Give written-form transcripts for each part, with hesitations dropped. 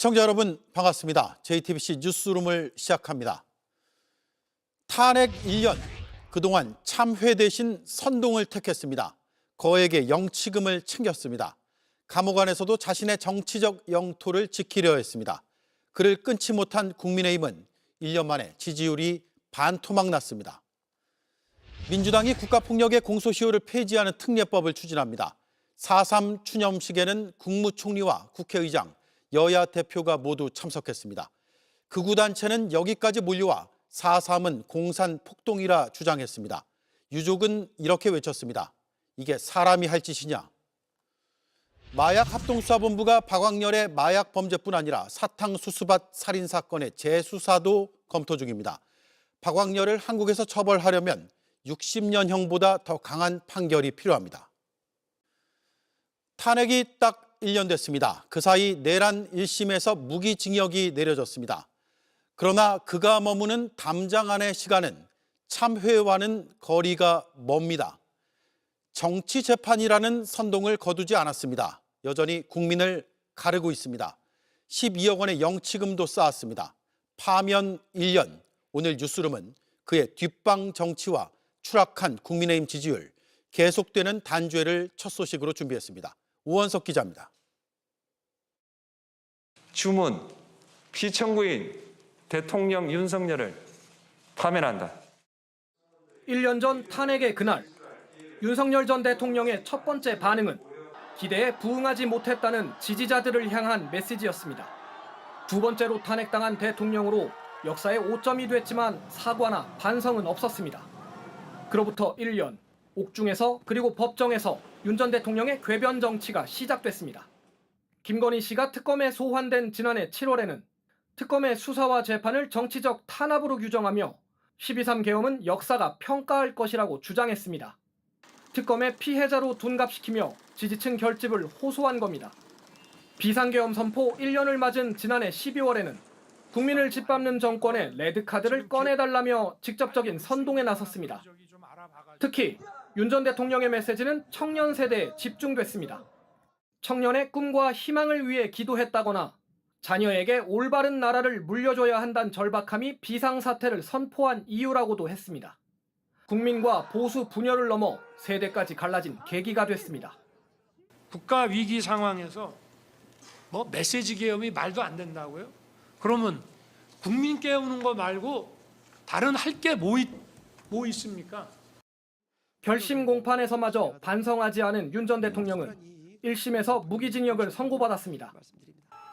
시청자 여러분 반갑습니다. JTBC 뉴스룸을 시작합니다. 탄핵 1년, 그동안 참회 대신 선동을 택했습니다. 거액의 영치금을 챙겼습니다. 감옥 안에서도 자신의 정치적 영토를 지키려 했습니다. 그를 끊지 못한 국민의힘은 1년 만에 지지율이 반토막 났습니다. 민주당이 국가폭력의 공소시효를 폐지하는 특례법을 추진합니다. 4.3 추념식에는 국무총리와 국회의장, 여야 대표가 모두 참석했습니다. 극우 단체는 여기까지 몰려와 4.3은 공산 폭동이라 주장했습니다. 유족은 이렇게 외쳤습니다. 이게 사람이 할 짓이냐? 마약합동수사본부가 박광렬의 마약 범죄뿐 아니라 사탕수수밭 살인 사건의 재수사도 검토 중입니다. 박광렬을 한국에서 처벌하려면 60년형보다 더 강한 판결이 필요합니다. 탄핵이 딱 1년 됐습니다. 그 사이 내란 1심에서 무기징역이 내려졌습니다. 그러나 그가 머무는 담장 안의 시간은 참회와는 거리가 멉니다. 정치재판이라는 선동을 거두지 않았습니다. 여전히 국민을 가르고 있습니다. 12억 원의 영치금도 쌓았습니다. 파면 1년, 오늘 뉴스룸은 그의 뒷방 정치와 추락한 국민의힘 지지율, 계속되는 단죄를 첫 소식으로 준비했습니다. 우원석 기자입니다. 주문, 피청구인 대통령 윤석열을 파면한다. 1년 전 탄핵의 그날, 윤석열 전 대통령의 첫 번째 반응은 기대에 부응하지 못했다는 지지자들을 향한 메시지였습니다. 두 번째로 탄핵당한 대통령으로 역사의 오점이 됐지만 사과나 반성은 없었습니다. 그로부터 1년, 옥중에서 그리고 법정에서 윤 전 대통령의 궤변 정치가 시작됐습니다. 김건희 씨가 특검에 소환된 지난해 7월에는 특검의 수사와 재판을 정치적 탄압으로 규정하며 12.3 계엄은 역사가 평가할 것이라고 주장했습니다. 특검의 피해자로 둔갑시키며 지지층 결집을 호소한 겁니다. 비상계엄 선포 1년을 맞은 지난해 12월에는 국민을 짓밟는 정권의 레드카드를 꺼내달라며 직접적인 선동에 나섰습니다. 특히 윤 전 대통령의 메시지는 청년 세대에 집중됐습니다. 청년의 꿈과 희망을 위해 기도했다거나 자녀에게 올바른 나라를 물려줘야 한다는 절박함이 비상사태를 선포한 이유라고도 했습니다. 국민과 보수 분열을 넘어 세대까지 갈라진 계기가 됐습니다. 국가 위기 상황에서 메시지 계엄이 말도 안 된다고요? 그러면 국민 깨우는 거 말고 다른 할 게 뭐 있습니까? 결심 공판에서마저 반성하지 않은 윤 전 대통령은 1심에서 무기징역을 선고받았습니다.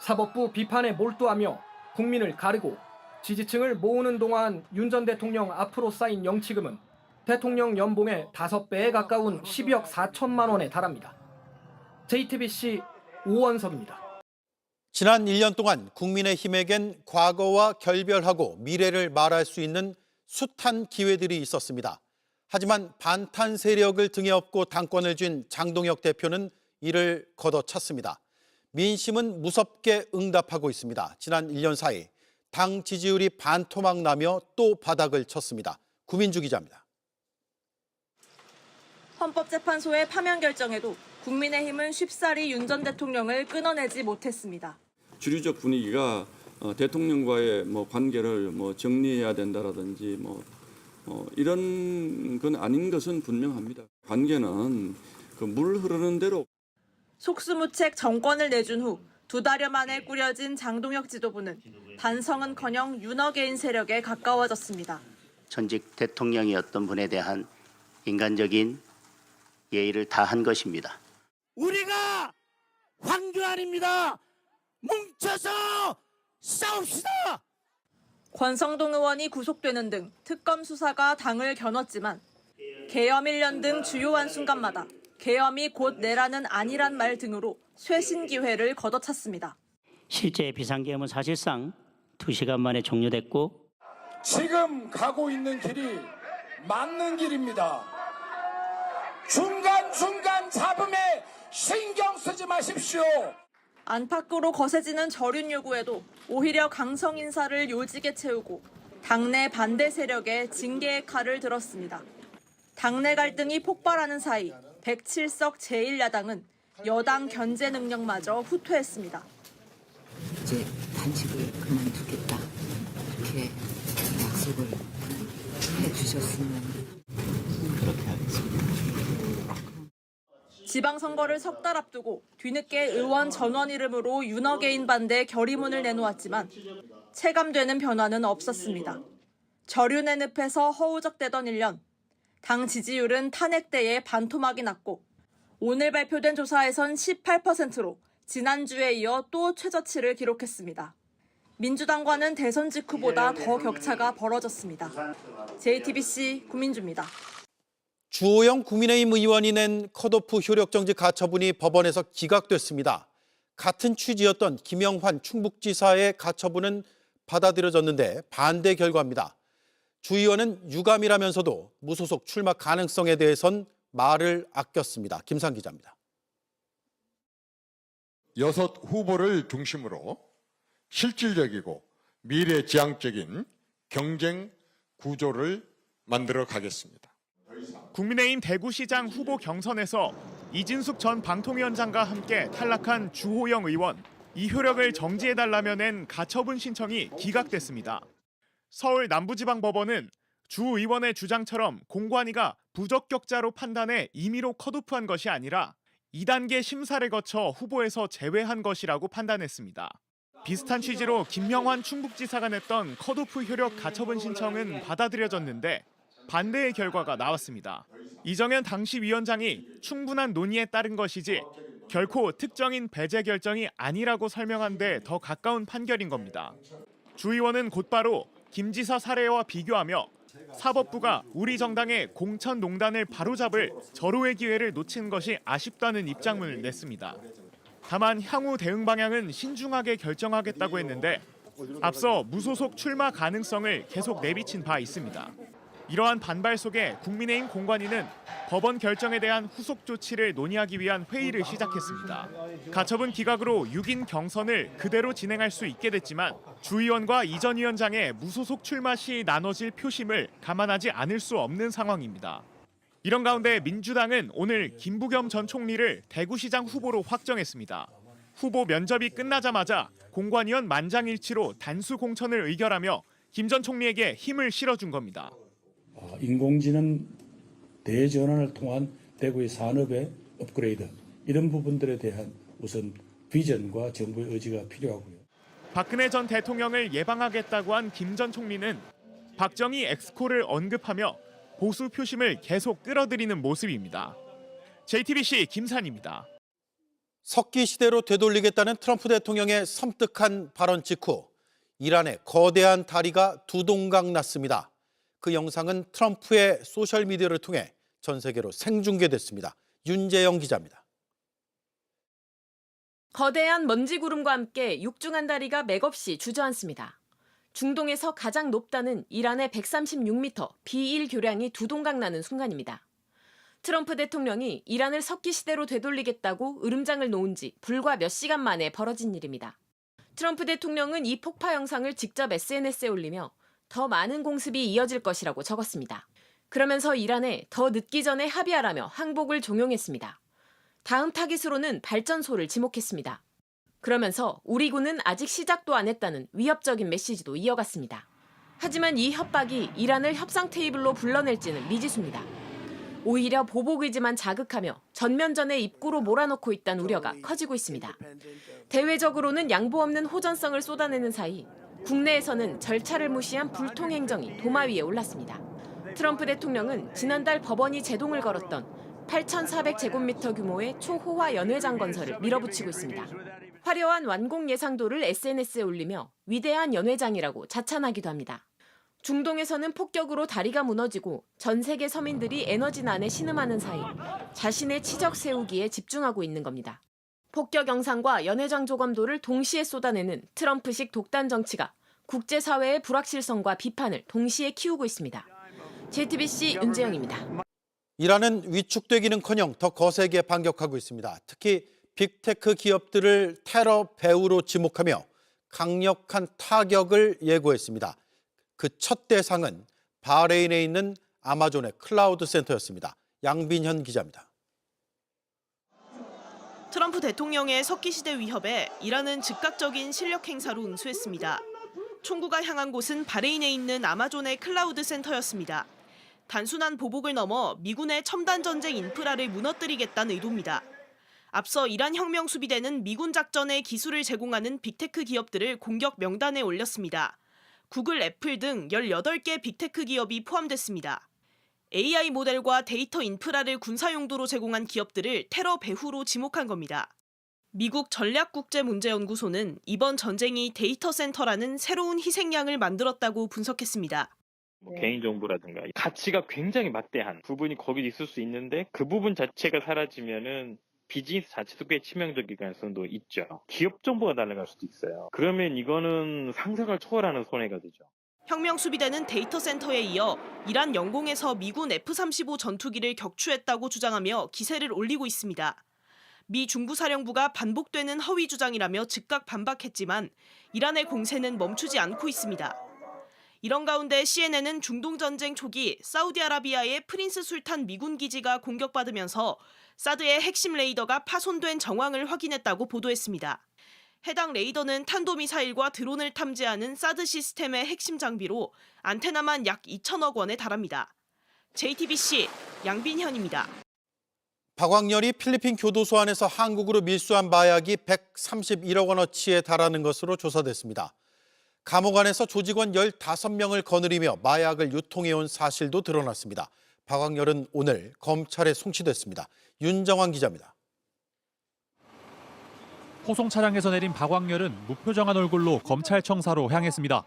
사법부 비판에 몰두하며 국민을 가르고 지지층을 모으는 동안 윤 전 대통령 앞으로 쌓인 영치금은 대통령 연봉의 5배에 가까운 12억 4천만 원에 달합니다. JTBC 우원석입니다. 지난 1년 동안 국민의힘에겐 과거와 결별하고 미래를 말할 수 있는 숱한 기회들이 있었습니다. 하지만 반탄 세력을 등에 업고 당권을 쥔 장동혁 대표는 이를 걷어찼습니다. 민심은 무섭게 응답하고 있습니다. 지난 1년 사이 당 지지율이 반토막 나며 또 바닥을 쳤습니다. 구민주 기자입니다. 헌법재판소의 파면 결정에도 국민의힘은 쉽사리 윤 전 대통령을 끊어내지 못했습니다. 주류적 분위기가 대통령과의 관계를 정리해야 된다라든지 이런 건 아닌 것은 분명합니다. 관계는 그 물 흐르는 대로. 속수무책 정권을 내준 후 2달여 만에 꾸려진 장동혁 지도부는 반성은커녕 윤허개인 세력에 가까워졌습니다. 전직 대통령이었던 분에 대한 인간적인 예의를 다한 것입니다. 우리가 황교안입니다. 뭉쳐서 싸웁시다. 권성동 의원이 구속되는 등 특검 수사가 당을 겨눴지만 계엄 1년 등 주요한 순간마다 계엄이 곧 내란은 아니란 말 등으로 쇄신 기회를 걷어찼습니다. 실제 비상계엄은 사실상 2시간 만에 종료됐고 지금 가고 있는 길이 맞는 길입니다. 중간중간 잡음에 신경 쓰지 마십시오. 안팎으로 거세지는 절윤 요구에도 오히려 강성 인사를 요직에 채우고 당내 반대 세력에 징계의 칼을 들었습니다. 당내 갈등이 폭발하는 사이 107석 제1야당은 여당 견제 능력마저 후퇴했습니다. 이제 단식을 그만두겠다 이렇게 약속을 해주셨으면 그렇게 하겠습니다. 지방선거를 석 달 앞두고 뒤늦게 의원 전원 이름으로 윤어게인 반대 결의문을 내놓았지만 체감되는 변화는 없었습니다. 저륜의 늪에서 허우적대던 1년, 당 지지율은 탄핵 때에 반토막이 났고 오늘 발표된 조사에선 18%로 지난주에 이어 또 최저치를 기록했습니다. 민주당과는 대선 직후보다 더 격차가 벌어졌습니다. JTBC 구민주입니다. 주호영 국민의힘 의원이 낸 컷오프 효력정지 가처분이 법원에서 기각됐습니다. 같은 취지였던 김영환 충북지사의 가처분은 받아들여졌는데 반대 결과입니다. 주 의원은 유감이라면서도 무소속 출마 가능성에 대해선 말을 아꼈습니다. 김상 기자입니다. 6 후보를 중심으로 실질적이고 미래지향적인 경쟁 구조를 만들어 가겠습니다. 국민의힘 대구시장 후보 경선에서 이진숙 전 방통위원장과 함께 탈락한 주호영 의원, 이 효력을 정지해달라며 낸 가처분 신청이 기각됐습니다. 서울 남부지방법원은 주 의원의 주장처럼 공관위가 부적격자로 판단해 임의로 컷오프한 것이 아니라 2단계 심사를 거쳐 후보에서 제외한 것이라고 판단했습니다. 비슷한 취지로 김영환 충북지사가 냈던 컷오프 효력 가처분 신청은 받아들여졌는데 반대의 결과가 나왔습니다. 이정현 당시 위원장이 충분한 논의에 따른 것이지 결코 특정인 배제 결정이 아니라고 설명한 데 더 가까운 판결인 겁니다. 주 의원은 곧바로 김 지사 사례와 비교하며 사법부가 우리 정당의 공천농단을 바로잡을 절호의 기회를 놓친 것이 아쉽다는 입장문을 냈습니다. 다만 향후 대응 방향은 신중하게 결정하겠다고 했는데 앞서 무소속 출마 가능성을 계속 내비친 바 있습니다. 이러한 반발 속에 국민의힘 공관위는 법원 결정에 대한 후속 조치를 논의하기 위한 회의를 시작했습니다. 가처분 기각으로 6인 경선을 그대로 진행할 수 있게 됐지만 주 의원과 이 전 위원장의 무소속 출마 시 나눠질 표심을 감안하지 않을 수 없는 상황입니다. 이런 가운데 민주당은 오늘 김부겸 전 총리를 대구시장 후보로 확정했습니다. 후보 면접이 끝나자마자 공관위원 만장일치로 단수 공천을 의결하며 김 전 총리에게 힘을 실어준 겁니다. 인공지능 대전환을 통한 대구의 산업의 업그레이드, 이런 부분들에 대한 우선 비전과 정부의 의지가 필요하고요. 박근혜 전 대통령을 예방하겠다고 한 김 전 총리는 박정희 엑스코를 언급하며 보수 표심을 계속 끌어들이는 모습입니다. JTBC 김산입니다. 석기 시대로 되돌리겠다는 트럼프 대통령의 섬뜩한 발언 직후 이란의 거대한 다리가 두동강 났습니다. 그 영상은 트럼프의 소셜미디어를 통해 전 세계로 생중계됐습니다. 윤재영 기자입니다. 거대한 먼지 구름과 함께 육중한 다리가 맥없이 주저앉습니다. 중동에서 가장 높다는 이란의 136m B1 교량이 두동강 나는 순간입니다. 트럼프 대통령이 이란을 석기 시대로 되돌리겠다고 으름장을 놓은 지 불과 몇 시간 만에 벌어진 일입니다. 트럼프 대통령은 이 폭파 영상을 직접 SNS에 올리며 더 많은 공습이 이어질 것이라고 적었습니다. 그러면서 이란에 더 늦기 전에 합의하라며 항복을 종용했습니다. 다음 타깃으로는 발전소를 지목했습니다. 그러면서 우리 군은 아직 시작도 안 했다는 위협적인 메시지도 이어갔습니다. 하지만 이 협박이 이란을 협상 테이블로 불러낼지는 미지수입니다. 오히려 보복 의지만 자극하며 전면전의 입구로 몰아넣고 있다는 우려가 커지고 있습니다. 대외적으로는 양보 없는 호전성을 쏟아내는 사이 국내에서는 절차를 무시한 불통 행정이 도마 위에 올랐습니다. 트럼프 대통령은 지난달 법원이 제동을 걸었던 8,400제곱미터 규모의 초호화 연회장 건설을 밀어붙이고 있습니다. 화려한 완공 예상도를 SNS에 올리며 위대한 연회장이라고 자찬하기도 합니다. 중동에서는 폭격으로 다리가 무너지고 전 세계 서민들이 에너지난에 신음하는 사이 자신의 치적 세우기에 집중하고 있는 겁니다. 폭격 영상과 연회장 조감도를 동시에 쏟아내는 트럼프식 독단 정치가 국제사회의 불확실성과 비판을 동시에 키우고 있습니다. JTBC 윤재영입니다. 이란은 위축되기는커녕 더 거세게 반격하고 있습니다. 특히 빅테크 기업들을 테러 배후로 지목하며 강력한 타격을 예고했습니다. 그 첫 대상은 바레인에 있는 아마존의 클라우드 센터였습니다. 양빈현 기자입니다. 트럼프 대통령의 석기시대 위협에 이란은 즉각적인 실력 행사로 응수했습니다. 총구가 향한 곳은 바레인에 있는 아마존의 클라우드 센터였습니다. 단순한 보복을 넘어 미군의 첨단 전쟁 인프라를 무너뜨리겠다는 의도입니다. 앞서 이란 혁명수비대는 미군 작전에 기술을 제공하는 빅테크 기업들을 공격 명단에 올렸습니다. 구글, 애플 등 18개 빅테크 기업이 포함됐습니다. AI 모델과 데이터 인프라를 군사 용도로 제공한 기업들을 테러 배후로 지목한 겁니다. 미국 전략국제문제연구소는 이번 전쟁이 데이터 센터라는 새로운 희생양을 만들었다고 분석했습니다. 개인정보라든가 가치가 굉장히 막대한 부분이 거기 있을 수 있는데 그 부분 자체가 사라지면은 비즈니스 자체도 꽤 치명적일 가능성도 있죠. 기업 정보가 날아갈 수도 있어요. 그러면 이거는 상상을 초월하는 손해가 되죠. 혁명수비대는 데이터 센터에 이어 이란 영공에서 미군 F-35 전투기를 격추했다고 주장하며 기세를 올리고 있습니다. 미 중부사령부가 반복되는 허위 주장이라며 즉각 반박했지만 이란의 공세는 멈추지 않고 있습니다. 이런 가운데 CNN은 중동전쟁 초기 사우디아라비아의 프린스 술탄 미군 기지가 공격받으면서 사드의 핵심 레이더가 파손된 정황을 확인했다고 보도했습니다. 해당 레이더는 탄도미사일과 드론을 탐지하는 사드 시스템의 핵심 장비로 안테나만 약 2천억 원에 달합니다. JTBC 양빈현입니다. 박광렬이 필리핀 교도소 안에서 한국으로 밀수한 마약이 131억 원어치에 달하는 것으로 조사됐습니다. 감옥 안에서 조직원 15명을 거느리며 마약을 유통해온 사실도 드러났습니다. 박광렬은 오늘 검찰에 송치됐습니다. 윤정환 기자입니다. 호송 차량에서 내린 박광렬은 무표정한 얼굴로 검찰청사로 향했습니다.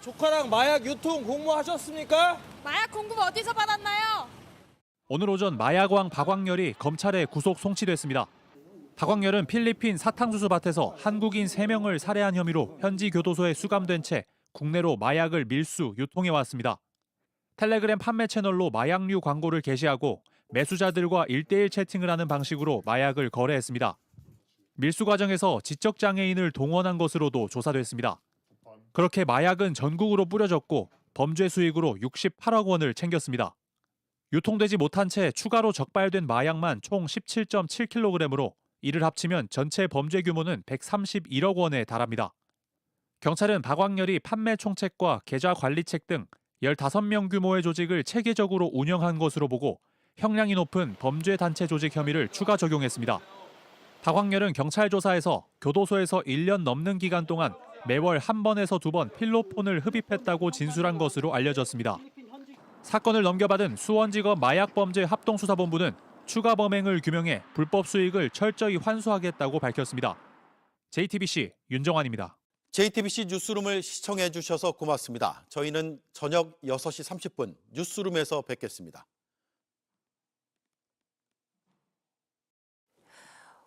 조카랑 마약 유통 공모하셨습니까? 마약 공급 어디서 받았나요? 오늘 오전 마약왕 박광렬이 검찰에 구속 송치됐습니다. 박광렬은 필리핀 사탕수수 밭에서 한국인 3명을 살해한 혐의로 현지 교도소에 수감된 채 국내로 마약을 밀수, 유통해왔습니다. 텔레그램 판매 채널로 마약류 광고를 게시하고 매수자들과 1:1 채팅을 하는 방식으로 마약을 거래했습니다. 밀수 과정에서 지적장애인을 동원한 것으로도 조사됐습니다. 그렇게 마약은 전국으로 뿌려졌고 범죄 수익으로 68억 원을 챙겼습니다. 유통되지 못한 채 추가로 적발된 마약만 총 17.7kg으로 이를 합치면 전체 범죄 규모는 131억 원에 달합니다. 경찰은 박광렬이 판매 총책과 계좌 관리책 등 15명 규모의 조직을 체계적으로 운영한 것으로 보고 형량이 높은 범죄 단체 조직 혐의를 추가 적용했습니다. 박광렬은 경찰 조사에서 교도소에서 1년 넘는 기간 동안 매월 1번에서 2번 필로폰을 흡입했다고 진술한 것으로 알려졌습니다. 사건을 넘겨받은 수원지검 마약범죄 합동수사본부는 추가 범행을 규명해 불법 수익을 철저히 환수하겠다고 밝혔습니다. JTBC 윤정환입니다. JTBC 뉴스룸을 시청해 주셔서 고맙습니다. 저희는 저녁 6시 30분 뉴스룸에서 뵙겠습니다.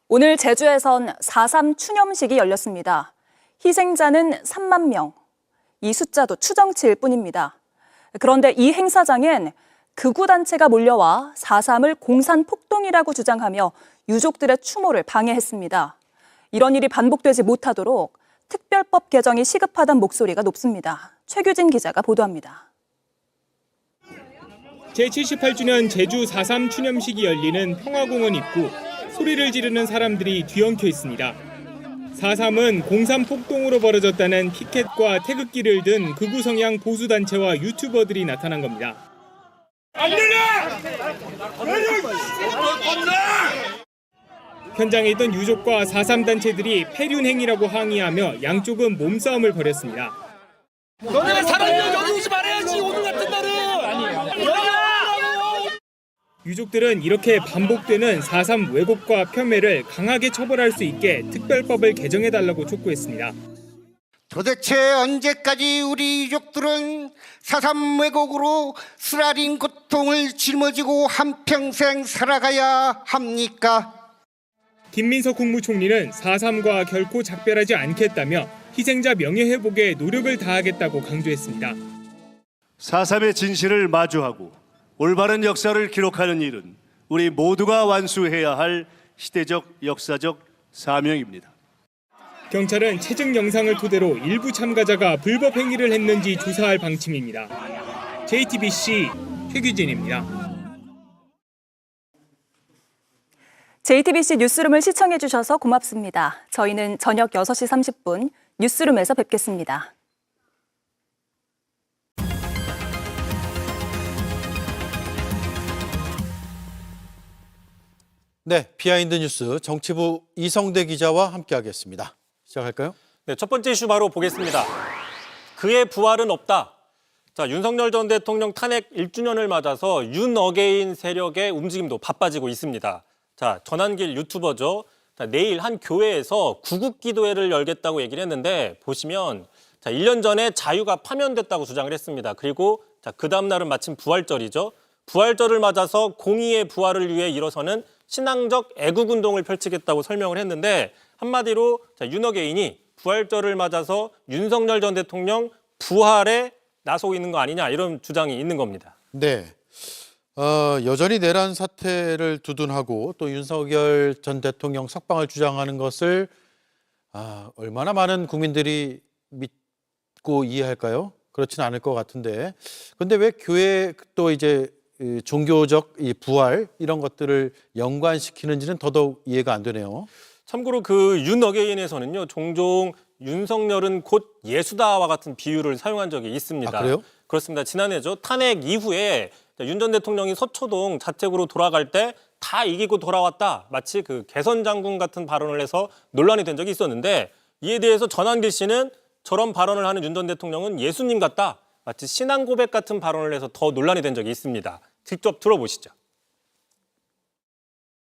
오늘 제주에선 4.3 추념식이 열렸습니다. 희생자는 3만 명. 이 숫자도 추정치일 뿐입니다. 그런데 이 행사장엔 극우단체가 몰려와 4.3을 공산폭동이라고 주장하며 유족들의 추모를 방해했습니다. 이런 일이 반복되지 못하도록 특별법 개정이 시급하다는 목소리가 높습니다. 최규진 기자가 보도합니다. 제78주년 제주 4.3 추념식이 열리는 평화공원 입구. 소리를 지르는 사람들이 뒤엉켜 있습니다. 4.3은 공산폭동으로 벌어졌다는 피켓과 태극기를 든 극우 성향 보수단체와 유튜버들이 나타난 겁니다. 안 들려! 현장에 있던 유족과 4.3 단체들이 폐륜 행위라고 항의하며 양쪽은 몸싸움을 벌였습니다. 너네가 사람이 여기 오지 말아야지 오늘 같은 날은! 유족들은 이렇게 반복되는 4.3 왜곡과 폄훼를 강하게 처벌할 수 있게 특별법을 개정해달라고 촉구했습니다. 도대체 언제까지 우리 유족들은 4.3 왜곡으로 쓰라린 고통을 짊어지고 한평생 살아가야 합니까? 김민석 국무총리는 4.3과 결코 작별하지 않겠다며 희생자 명예회복에 노력을 다하겠다고 강조했습니다. 4.3의 진실을 마주하고 올바른 역사를 기록하는 일은 우리 모두가 완수해야 할 시대적 역사적 사명입니다. 경찰은 채증 영상을 토대로 일부 참가자가 불법 행위를 했는지 조사할 방침입니다. JTBC 최규진입니다. JTBC 뉴스룸을 시청해주셔서 고맙습니다. 저희는 저녁 6시 30분 뉴스룸에서 뵙겠습니다. 네, 비하인드 뉴스 정치부 이성대 기자와 함께하겠습니다. 시작할까요? 네, 첫 번째 이슈 바로 보겠습니다. 그의 부활은 없다. 자, 윤석열 전 대통령 탄핵 1주년을 맞아서 윤어게인 세력의 움직임도 바빠지고 있습니다. 자, 전한길 유튜버죠. 자, 내일 한 교회에서 구국기도회를 열겠다고 얘기를 했는데 보시면 자, 1년 전에 자유가 파면됐다고 주장을 했습니다. 그리고 자, 그 다음 날은 마침 부활절이죠. 부활절을 맞아서 공의의 부활을 위해 일어서는 신앙적 애국운동을 펼치겠다고 설명을 했는데 한마디로 자, 윤어게인이 부활절을 맞아서 윤석열 전 대통령 부활에 나서고 있는 거 아니냐 이런 주장이 있는 겁니다. 네, 여전히 내란 사태를 두둔하고 또 윤석열 전 대통령 석방을 주장하는 것을 얼마나 많은 국민들이 믿고 이해할까요? 그렇지는 않을 것 같은데, 근데 왜 교회 또 이제 종교적 이 부활 이런 것들을 연관시키는지는 더더욱 이해가 안 되네요. 참고로 그 윤어게인에서는요, 종종 윤석열은 곧 예수다와 같은 비유를 사용한 적이 있습니다. 아, 그래요? 그렇습니다. 지난해죠. 탄핵 이후에 윤 전 대통령이 서초동 자택으로 돌아갈 때 다 이기고 돌아왔다. 마치 그 개선 장군 같은 발언을 해서 논란이 된 적이 있었는데 이에 대해서 전한길 씨는 저런 발언을 하는 윤 전 대통령은 예수님 같다. 마치 신앙 고백 같은 발언을 해서 더 논란이 된 적이 있습니다. 직접 들어보시죠.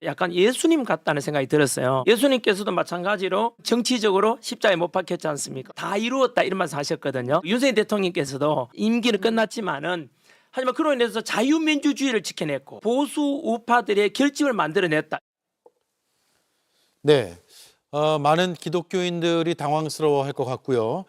약간 예수님 같다는 생각이 들었어요. 예수님께서도 마찬가지로 정치적으로 십자가에 못 박혔지 않습니까? 다 이루었다 이런 말씀 하셨거든요. 윤석열 대통령께서도 임기는 끝났지만은 하지만 그로 인해서 자유민주주의를 지켜냈고 보수 우파들의 결집을 만들어냈다. 네, 많은 기독교인들이 당황스러워할 것 같고요.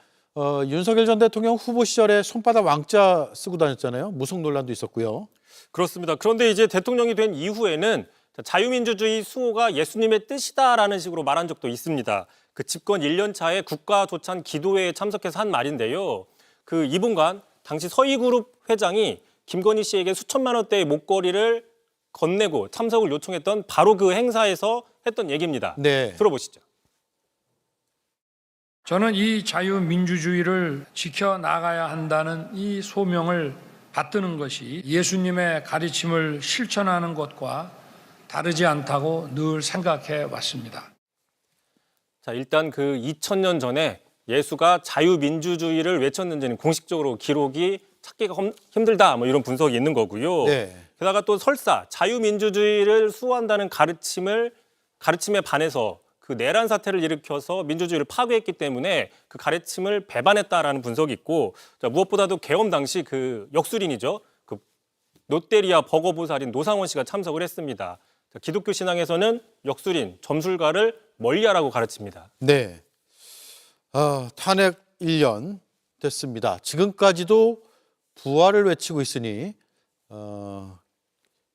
윤석열 전 대통령 후보 시절에 손바닥 왕자 쓰고 다녔잖아요. 무속 논란도 있었고요. 그렇습니다. 그런데 이제 대통령이 된 이후에는 자유민주주의 수호가 예수님의 뜻이다라는 식으로 말한 적도 있습니다. 그 집권 1년 차에 국가조찬 기도회에 참석해서 한 말인데요. 그 이분간 당시 서희그룹 회장이 김건희 씨에게 수천만 원대의 목걸이를 건네고 참석을 요청했던 바로 그 행사에서 했던 얘기입니다. 네. 들어보시죠. 저는 이 자유민주주의를 지켜나가야 한다는 이 소명을 받드는 것이 예수님의 가르침을 실천하는 것과 다르지 않다고 늘 생각해 왔습니다. 자, 일단 그 2000년 전에 예수가 자유민주주의를 외쳤는지는 공식적으로 기록이 찾기가 힘들다 뭐 이런 분석이 있는 거고요. 네. 게다가 또 설사 자유민주주의를 수호한다는 가르침에 반해서 그 내란 사태를 일으켜서 민주주의를 파괴했기 때문에 그 가르침을 배반했다라는 분석이 있고, 자, 무엇보다도 계엄 당시 그 역술인이죠. 그 롯데리아 버거보살인 노상원 씨가 참석을 했습니다. 자, 기독교 신앙에서는 역술인, 점술가를 멀리하라고 가르칩니다. 네, 탄핵 1년 됐습니다. 지금까지도 부활을 외치고 있으니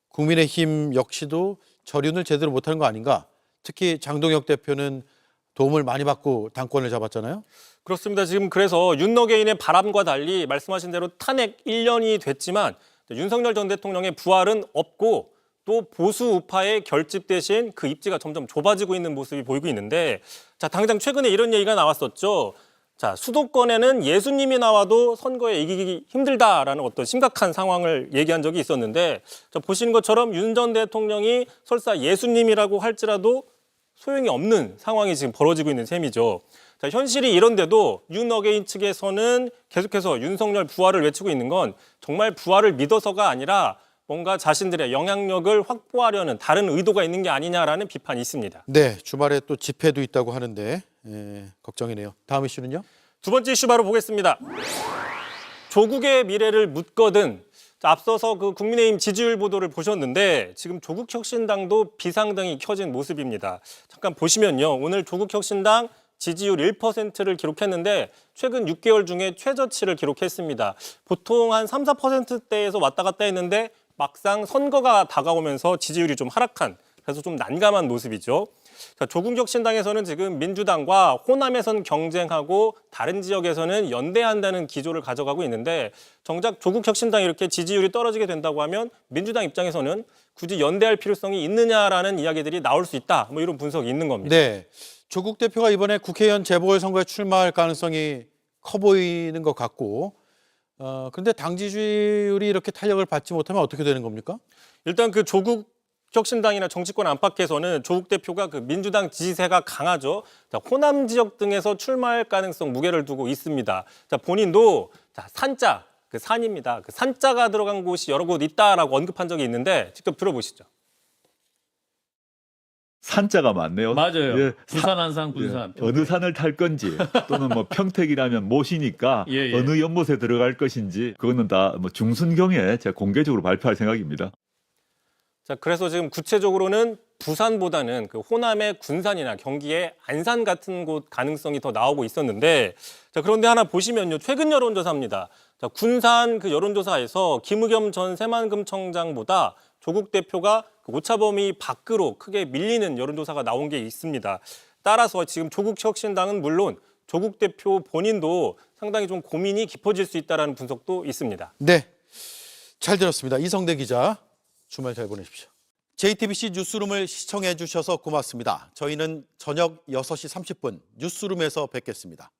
국민의힘 역시도 절윤을 제대로 못하는 거 아닌가. 특히 장동혁 대표는 도움을 많이 받고 당권을 잡았잖아요. 그렇습니다. 지금 그래서 윤어게인의 바람과 달리 말씀하신 대로 탄핵 1년이 됐지만 윤석열 전 대통령의 부활은 없고 또 보수 우파의 결집 대신 그 입지가 점점 좁아지고 있는 모습이 보이고 있는데, 자, 당장 최근에 이런 얘기가 나왔었죠. 자, 수도권에는 예수님이 나와도 선거에 이기기 힘들다라는 어떤 심각한 상황을 얘기한 적이 있었는데, 자, 보시는 것처럼 윤 전 대통령이 설사 예수님이라고 할지라도 소용이 없는 상황이 지금 벌어지고 있는 셈이죠. 자, 현실이 이런데도 윤어게인 측에서는 계속해서 윤석열 부활을 외치고 있는 건 정말 부활을 믿어서가 아니라 뭔가 자신들의 영향력을 확보하려는 다른 의도가 있는 게 아니냐라는 비판이 있습니다. 네, 주말에 또 집회도 있다고 하는데 걱정이네요. 다음 이슈는요? 두 번째 이슈 바로 보겠습니다. 조국의 미래를 묻거든. 자, 앞서서 그 국민의힘 지지율 보도를 보셨는데 지금 조국혁신당도 비상등이 켜진 모습입니다. 잠깐 보시면요. 오늘 조국혁신당 지지율 1%를 기록했는데 최근 6개월 중에 최저치를 기록했습니다. 보통 한 3, 4%대에서 왔다 갔다 했는데 막상 선거가 다가오면서 지지율이 좀 하락한, 그래서 좀 난감한 모습이죠. 자, 조국혁신당에서는 지금 민주당과 호남에선 경쟁하고 다른 지역에서는 연대한다는 기조를 가져가고 있는데 정작 조국혁신당이 이렇게 지지율이 떨어지게 된다고 하면 민주당 입장에서는 굳이 연대할 필요성이 있느냐라는 이야기들이 나올 수 있다. 뭐 이런 분석이 있는 겁니다. 네. 조국 대표가 이번에 국회의원 재보궐선거에 출마할 가능성이 커 보이는 것 같고, 근데 당 지지율이 이렇게 탄력을 받지 못하면 어떻게 되는 겁니까? 일단 그 조국 혁신당이나 정치권 안팎에서는 조국 대표가 그 민주당 지지세가 강하죠. 자, 호남 지역 등에서 출마할 가능성 무게를 두고 있습니다. 자, 본인도 자, 산자, 그 산입니다. 그 산자가 들어간 곳이 여러 곳 있다라고 언급한 적이 있는데 직접 들어보시죠. 산자가 많네요. 맞아요. 예, 부산, 안산, 군산. 예, 어느 산을 탈 건지 또는 뭐 평택이라면 모시니까 예. 어느 연못에 들어갈 것인지 그거는 다 뭐 중순경에 제가 공개적으로 발표할 생각입니다. 자, 그래서 지금 구체적으로는 부산보다는 그 호남의 군산이나 경기의 안산 같은 곳 가능성이 더 나오고 있었는데, 자, 그런데 하나 보시면요. 최근 여론조사입니다. 자, 군산 그 여론조사에서 김의겸 전 새만금청장보다 조국 대표가 그 오차범위 밖으로 크게 밀리는 여론조사가 나온 게 있습니다. 따라서 지금 조국 혁신당은 물론 조국 대표 본인도 상당히 좀 고민이 깊어질 수 있다는 분석도 있습니다. 네, 잘 들었습니다. 이성대 기자, 주말 잘 보내십시오. JTBC 뉴스룸을 시청해 주셔서 고맙습니다. 저희는 저녁 6시 30분 뉴스룸에서 뵙겠습니다.